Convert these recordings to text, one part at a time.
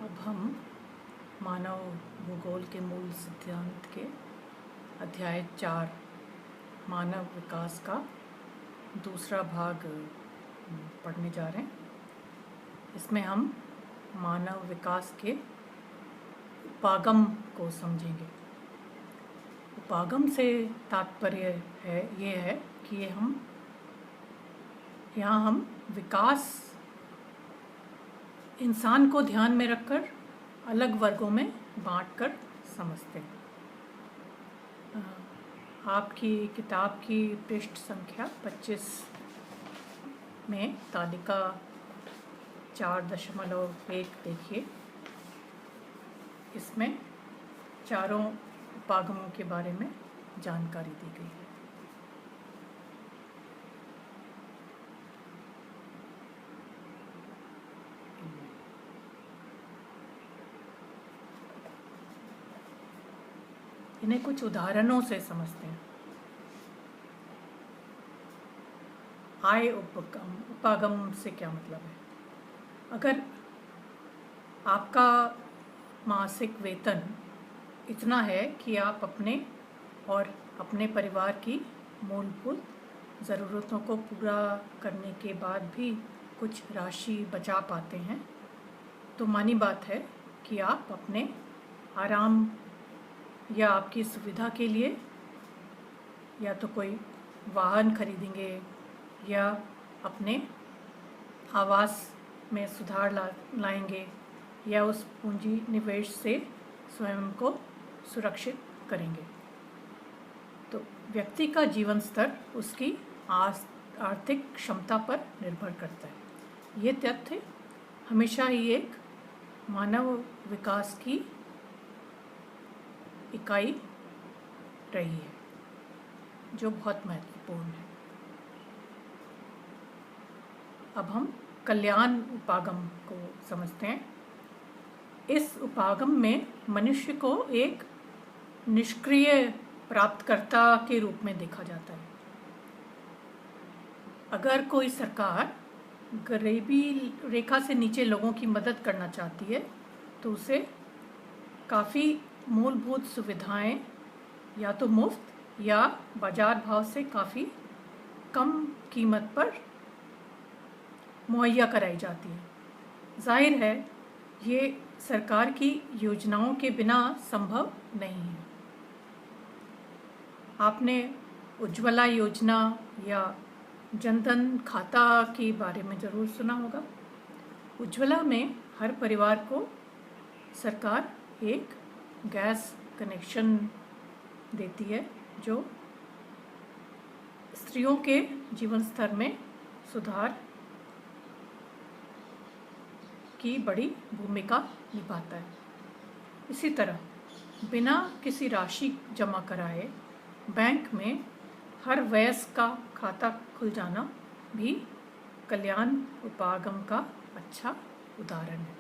अब हम मानव भूगोल के मूल सिद्धांत के अध्याय 4 मानव विकास का दूसरा भाग पढ़ने जा रहे हैं। इसमें हम मानव विकास के उपागम को समझेंगे। उपागम से तात्पर्य ये है कि यहाँ हम विकास इंसान को ध्यान में रखकर अलग वर्गों में बांटकर समझते हैं। आपकी किताब की पृष्ठ संख्या 25 में तालिका 4.1 देखिए। इसमें चारों उपागमों के बारे में जानकारी दी गई है। इन्हें कुछ उदाहरणों से समझते हैं। आय उपागम से क्या मतलब है? अगर आपका मासिक वेतन इतना है कि आप अपने और अपने परिवार की मूलभूत ज़रूरतों को पूरा करने के बाद भी कुछ राशि बचा पाते हैं, तो मानी बात है कि आप अपने आराम या आपकी सुविधा के लिए या तो कोई वाहन खरीदेंगे या अपने आवास में सुधार लाएंगे या उस पूंजी निवेश से स्वयं को सुरक्षित करेंगे। तो व्यक्ति का जीवन स्तर उसकी आर्थिक क्षमता पर निर्भर करता है। ये तथ्य हमेशा ही एक मानव विकास की इकाई रही है, जो बहुत महत्वपूर्ण है। अब हम कल्याण उपागम को समझते हैं। इस उपागम में मनुष्य को एक निष्क्रिय प्राप्तकर्ता के रूप में देखा जाता है। अगर कोई सरकार गरीबी रेखा से नीचे लोगों की मदद करना चाहती है तो उसे काफ़ी मूलभूत सुविधाएं या तो मुफ्त या बाजार भाव से काफ़ी कम कीमत पर मुहैया कराई जाती है। जाहिर है ये सरकार की योजनाओं के बिना संभव नहीं है। आपने उज्ज्वला योजना या जनधन खाता के बारे में ज़रूर सुना होगा। उज्ज्वला में हर परिवार को सरकार एक गैस कनेक्शन देती है, जो स्त्रियों के जीवन स्तर में सुधार की बड़ी भूमिका निभाता है। इसी तरह बिना किसी राशि जमा कराए बैंक में हर वयस्क का खाता खुल जाना भी कल्याण उपागम का अच्छा उदाहरण है।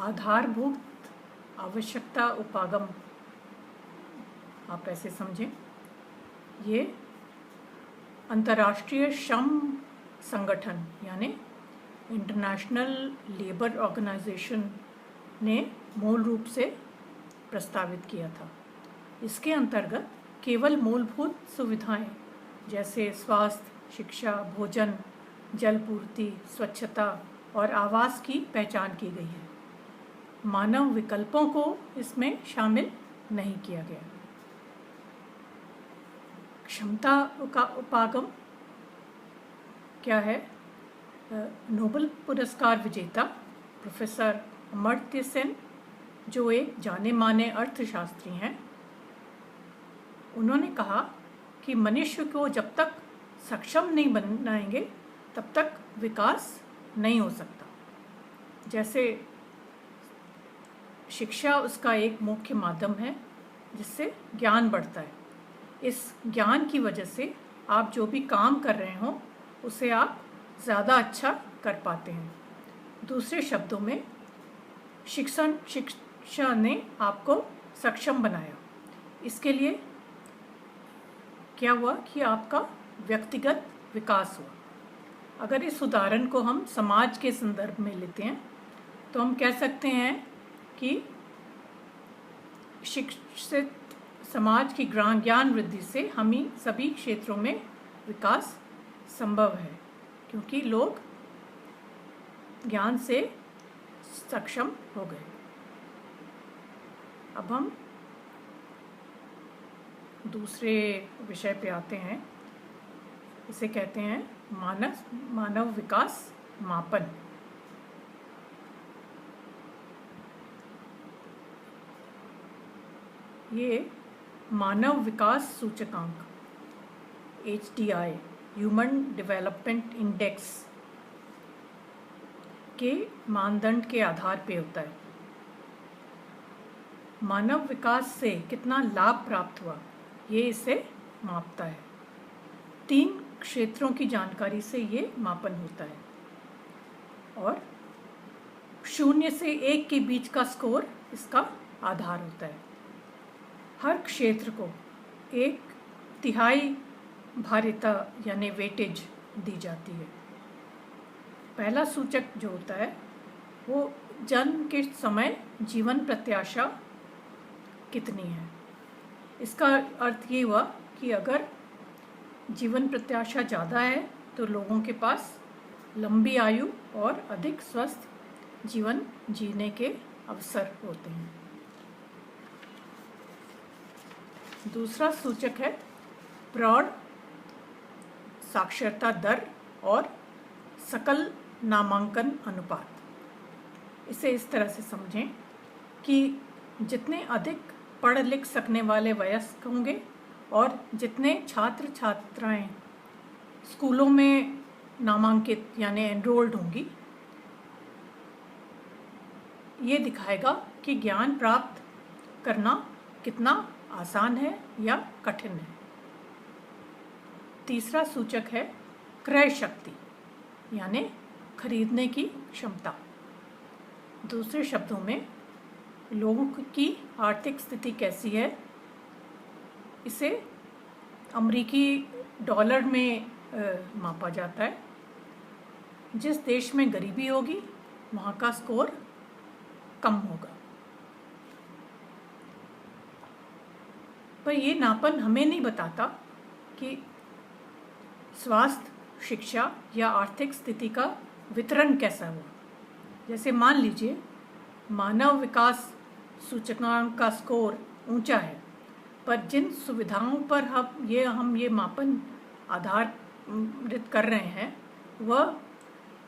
आधारभूत आवश्यकता उपागम आप ऐसे समझें। ये अंतर्राष्ट्रीय श्रम संगठन यानी इंटरनेशनल लेबर ऑर्गेनाइजेशन ने मूल रूप से प्रस्तावित किया था। इसके अंतर्गत केवल मूलभूत सुविधाएं जैसे स्वास्थ्य, शिक्षा, भोजन, जलपूर्ति, स्वच्छता और आवास की पहचान की गई है। मानव विकल्पों को इसमें शामिल नहीं किया गया। क्षमता का उपागम क्या है? नोबेल पुरस्कार विजेता प्रोफेसर अमर्त्य सेन, जो एक जाने माने अर्थशास्त्री हैं, उन्होंने कहा कि मनुष्य को जब तक सक्षम नहीं बनाएंगे तब तक विकास नहीं हो सकता। जैसे शिक्षा उसका एक मुख्य माध्यम है जिससे ज्ञान बढ़ता है। इस ज्ञान की वजह से आप जो भी काम कर रहे हो उसे आप ज़्यादा अच्छा कर पाते हैं। दूसरे शब्दों में शिक्षा ने आपको सक्षम बनाया। इसके लिए क्या हुआ कि आपका व्यक्तिगत विकास हुआ। अगर इस उदाहरण को हम समाज के संदर्भ में लेते हैं तो हम कह सकते हैं कि शिक्षित समाज की ज्ञान वृद्धि से हम ही सभी क्षेत्रों में विकास संभव है, क्योंकि लोग ज्ञान से सक्षम हो गए। अब हम दूसरे विषय पे आते हैं। इसे कहते हैं मानव विकास मापन। ये मानव विकास सूचकांक HDI ह्यूमन डेवलपमेंट इंडेक्स के मानदंड के आधार पे होता है। मानव विकास से कितना लाभ प्राप्त हुआ ये इसे मापता है। 3 क्षेत्रों की जानकारी से ये मापन होता है और 0 से 1 के बीच का स्कोर इसका आधार होता है। हर क्षेत्र को 1/3 भारिता यानी वेटेज दी जाती है। पहला सूचक जो होता है वो जन्म के समय जीवन प्रत्याशा कितनी है। इसका अर्थ ये हुआ कि अगर जीवन प्रत्याशा ज़्यादा है तो लोगों के पास लंबी आयु और अधिक स्वस्थ जीवन जीने के अवसर होते हैं। दूसरा सूचक है प्रौढ़ साक्षरता दर और सकल नामांकन अनुपात। इसे इस तरह से समझें कि जितने अधिक पढ़ लिख सकने वाले वयस्क होंगे और जितने छात्र छात्राएं स्कूलों में नामांकित यानी एनरोल्ड होंगी, ये दिखाएगा कि ज्ञान प्राप्त करना कितना आसान है या कठिन है। तीसरा सूचक है क्रय शक्ति यानी खरीदने की क्षमता। दूसरे शब्दों में लोगों की आर्थिक स्थिति कैसी है, इसे अमेरिकी डॉलर में मापा जाता है। जिस देश में गरीबी होगी वहाँ का स्कोर कम होगा। पर ये नापन हमें नहीं बताता कि स्वास्थ्य, शिक्षा या आर्थिक स्थिति का वितरण कैसा हुआ। जैसे मान लीजिए मानव विकास सूचकांक का स्कोर ऊंचा है, पर जिन सुविधाओं पर हम ये मापन आधारित कर रहे हैं वह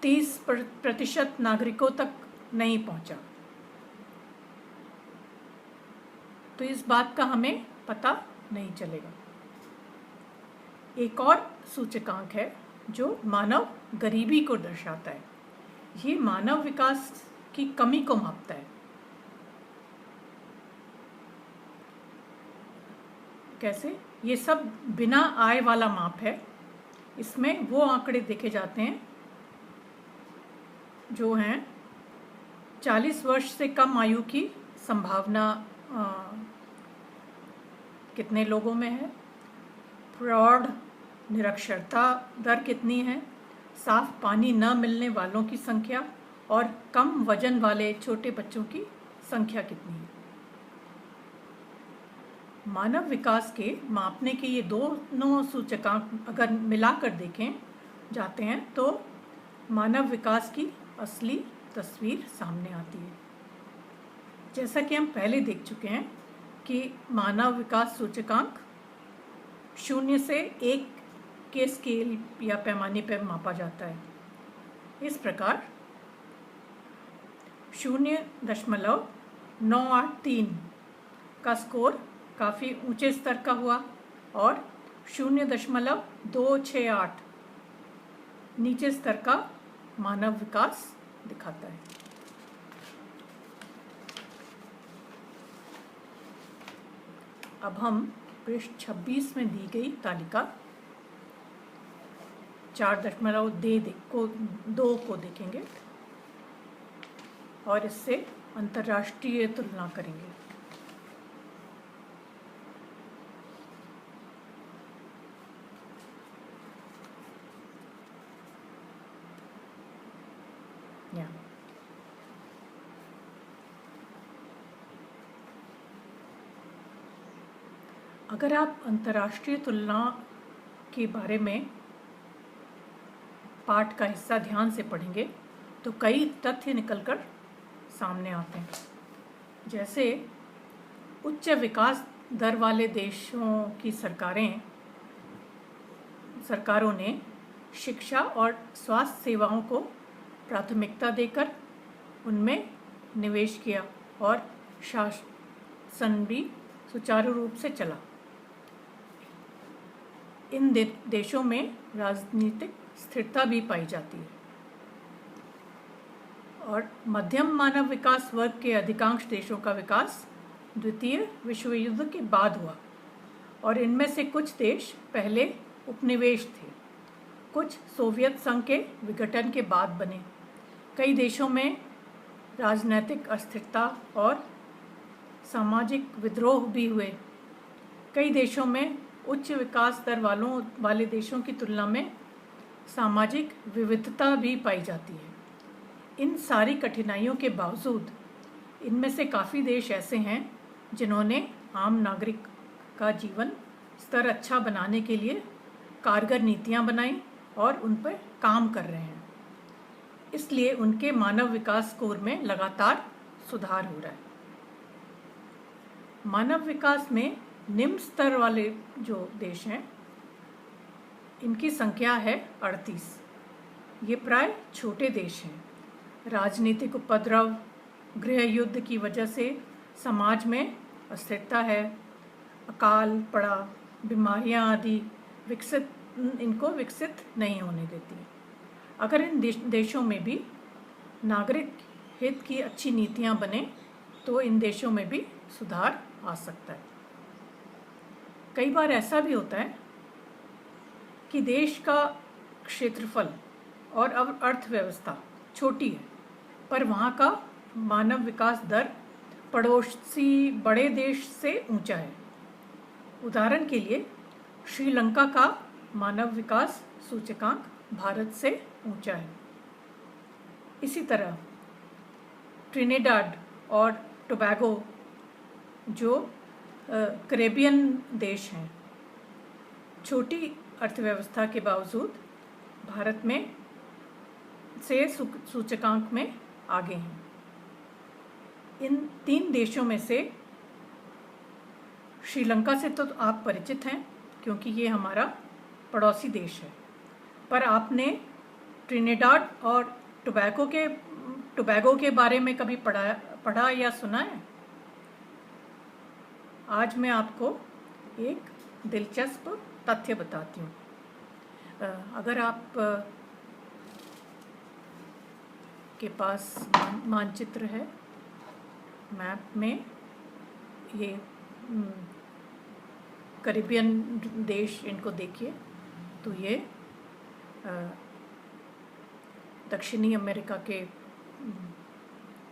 30% नागरिकों तक नहीं पहुंचा, तो इस बात का हमें पता नहीं चलेगा। एक और सूचकांक है जो मानव गरीबी को दर्शाता है। ये मानव विकास की कमी को मापता है। कैसे? ये सब बिना आय वाला माप है। इसमें वो आंकड़े देखे जाते हैं जो हैं 40 वर्ष से कम आयु की संभावना कितने लोगों में है, प्रौढ़ निरक्षरता दर कितनी है, साफ पानी न मिलने वालों की संख्या और कम वजन वाले छोटे बच्चों की संख्या कितनी है। मानव विकास के मापने के ये दोनों सूचकांक अगर मिलाकर देखें जाते हैं तो मानव विकास की असली तस्वीर सामने आती है। जैसा कि हम पहले देख चुके हैं कि मानव विकास सूचकांक 0 से 1 के स्केल या पैमाने पर मापा जाता है। इस प्रकार 0.983 का स्कोर काफ़ी ऊंचे स्तर का हुआ और 0.268 नीचे स्तर का मानव विकास दिखाता है। अब हम पृष्ठ 26 में दी गई तालिका 4.2 को देखेंगे और इससे अंतर्राष्ट्रीय तुलना करेंगे। अगर आप अंतर्राष्ट्रीय तुलना के बारे में पाठ का हिस्सा ध्यान से पढ़ेंगे तो कई तथ्य निकलकर सामने आते हैं। जैसे उच्च विकास दर वाले देशों की सरकारों ने शिक्षा और स्वास्थ्य सेवाओं को प्राथमिकता देकर उनमें निवेश किया और शासन भी सुचारू रूप से चला। इन देशों में राजनीतिक स्थिरता भी पाई जाती है और मध्यम मानव विकास वर्ग के अधिकांश देशों का विकास द्वितीय विश्व युद्ध के बाद हुआ और इनमें से कुछ देश पहले उपनिवेश थे, कुछ सोवियत संघ के विघटन के बाद बने। कई देशों में राजनीतिक अस्थिरता और सामाजिक विद्रोह भी हुए। कई देशों में उच्च विकास दर वाले देशों की तुलना में सामाजिक विविधता भी पाई जाती है। इन सारी कठिनाइयों के बावजूद इनमें से काफ़ी देश ऐसे हैं जिन्होंने आम नागरिक का जीवन स्तर अच्छा बनाने के लिए कारगर नीतियां बनाई और उन पर काम कर रहे हैं। इसलिए उनके मानव विकास स्कोर में लगातार सुधार हो रहा है। मानव विकास में निम्न स्तर वाले जो देश हैं इनकी संख्या है 38। ये प्राय छोटे देश हैं। राजनीतिक उपद्रव, गृह युद्ध की वजह से समाज में अस्थिरता है, अकाल पड़ा, बीमारियां आदि इनको विकसित नहीं होने देती। अगर इन देशों में भी नागरिक हित की अच्छी नीतियां बने तो इन देशों में भी सुधार आ सकता है। कई बार ऐसा भी होता है कि देश का क्षेत्रफल और अर्थव्यवस्था छोटी है पर वहाँ का मानव विकास दर पड़ोसी बड़े देश से ऊंचा है। उदाहरण के लिए श्रीलंका का मानव विकास सूचकांक भारत से ऊंचा है। इसी तरह ट्रिनिडाड और टोबैगो जो कैरेबियन देश हैं, छोटी अर्थव्यवस्था के बावजूद भारत में से सूचकांक में आगे हैं। इन 3 देशों में से श्रीलंका से तो आप परिचित हैं क्योंकि ये हमारा पड़ोसी देश है, पर आपने ट्रिनिडाड और टोबैगो के बारे में कभी पढ़ा या सुना है? आज मैं आपको एक दिलचस्प तथ्य बताती हूँ। अगर आप के पास मानचित्र है, मैप में ये कैरेबियन देश इनको देखिए तो ये दक्षिणी अमेरिका के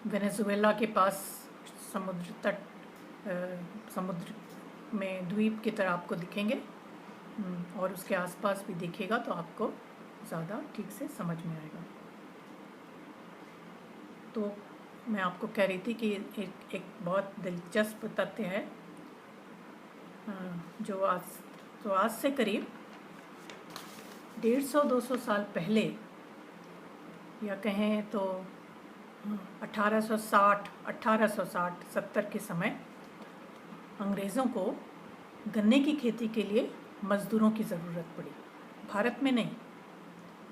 वेनेजुएला के पास समुद्र में द्वीप की तरह आपको दिखेंगे और उसके आसपास भी देखिएगा तो आपको ज़्यादा ठीक से समझ में आएगा। तो मैं आपको कह रही थी कि एक बहुत दिलचस्प तथ्य है जो आज से करीब 150-200 साल पहले या कहें तो 1860-70 के समय अंग्रेज़ों को गन्ने की खेती के लिए मज़दूरों की ज़रूरत पड़ी। भारत में नहीं,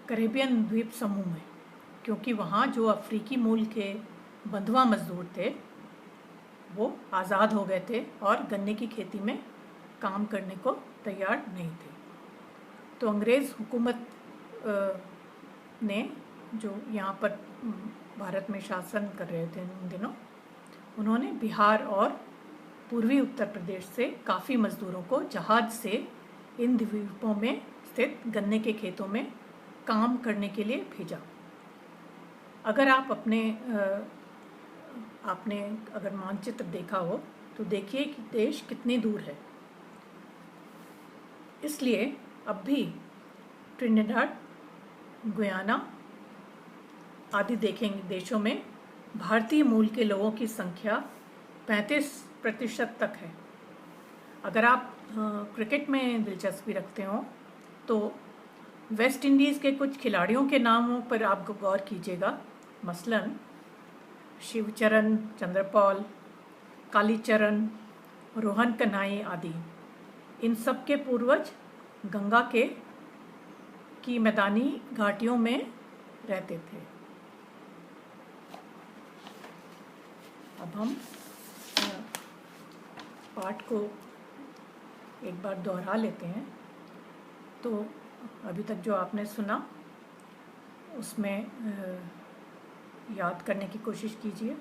कैरेबियन द्वीप समूह में, क्योंकि वहाँ जो अफ्रीकी मूल के बंधुआ मज़दूर थे वो आज़ाद हो गए थे और गन्ने की खेती में काम करने को तैयार नहीं थे। तो अंग्रेज़ हुकूमत ने जो यहाँ पर भारत में शासन कर रहे थे उन दिनों, उन्होंने बिहार और पूर्वी उत्तर प्रदेश से काफ़ी मज़दूरों को जहाज़ से इन द्वीपों में स्थित गन्ने के खेतों में काम करने के लिए भेजा। अगर आप आपने अगर मानचित्र देखा हो तो देखिए कि देश कितनी दूर है। इसलिए अब भी ट्रिनिडाड, गुयाना आदि देखेंगे देशों में भारतीय मूल के लोगों की संख्या 35% तक है। अगर आप क्रिकेट में दिलचस्पी रखते हो तो वेस्ट इंडीज़ के कुछ खिलाड़ियों के नामों पर आप गौर कीजिएगा। मसलन शिवचरण चंद्रपॉल, कालीचरण, रोहन कन्हाई आदि। इन सब के पूर्वज गंगा की मैदानी घाटियों में रहते थे। अब हम पाठ को एक बार दोहरा लेते हैं। तो अभी तक जो आपने सुना उसमें याद करने की कोशिश कीजिए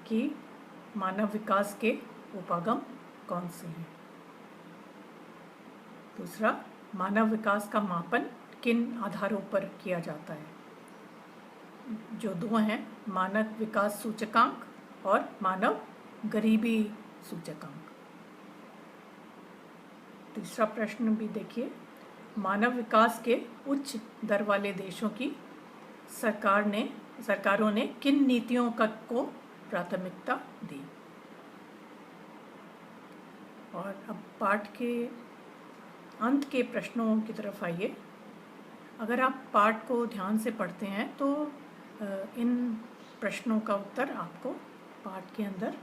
कि मानव विकास के उपागम कौन से हैं। दूसरा, मानव विकास का मापन किन आधारों पर किया जाता है, जो दो हैं, मानव विकास सूचकांक और मानव गरीबी सूचकांक। तीसरा प्रश्न भी देखिए, मानव विकास के उच्च दर वाले देशों की सरकारों ने किन नीतियों को प्राथमिकता दी। और अब पाठ के अंत के प्रश्नों की तरफ आइए। अगर आप पाठ को ध्यान से पढ़ते हैं तो इन प्रश्नों का उत्तर आपको पाठ के अंदर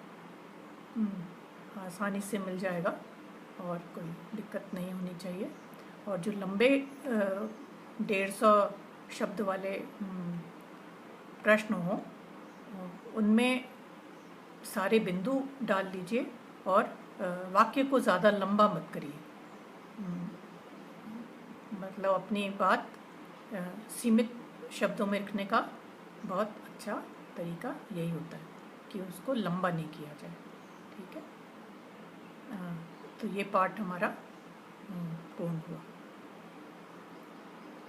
आसानी से मिल जाएगा और कोई दिक्कत नहीं होनी चाहिए। और जो लंबे 150 शब्द वाले प्रश्न हों उनमें सारे बिंदु डाल लीजिए और वाक्य को ज़्यादा लंबा मत करिए। मतलब अपनी बात सीमित शब्दों में रखने का बहुत अच्छा तरीका यही होता है कि उसको लंबा नहीं किया जाए। ठीक है, तो ये पाठ हमारा पूर्ण हुआ।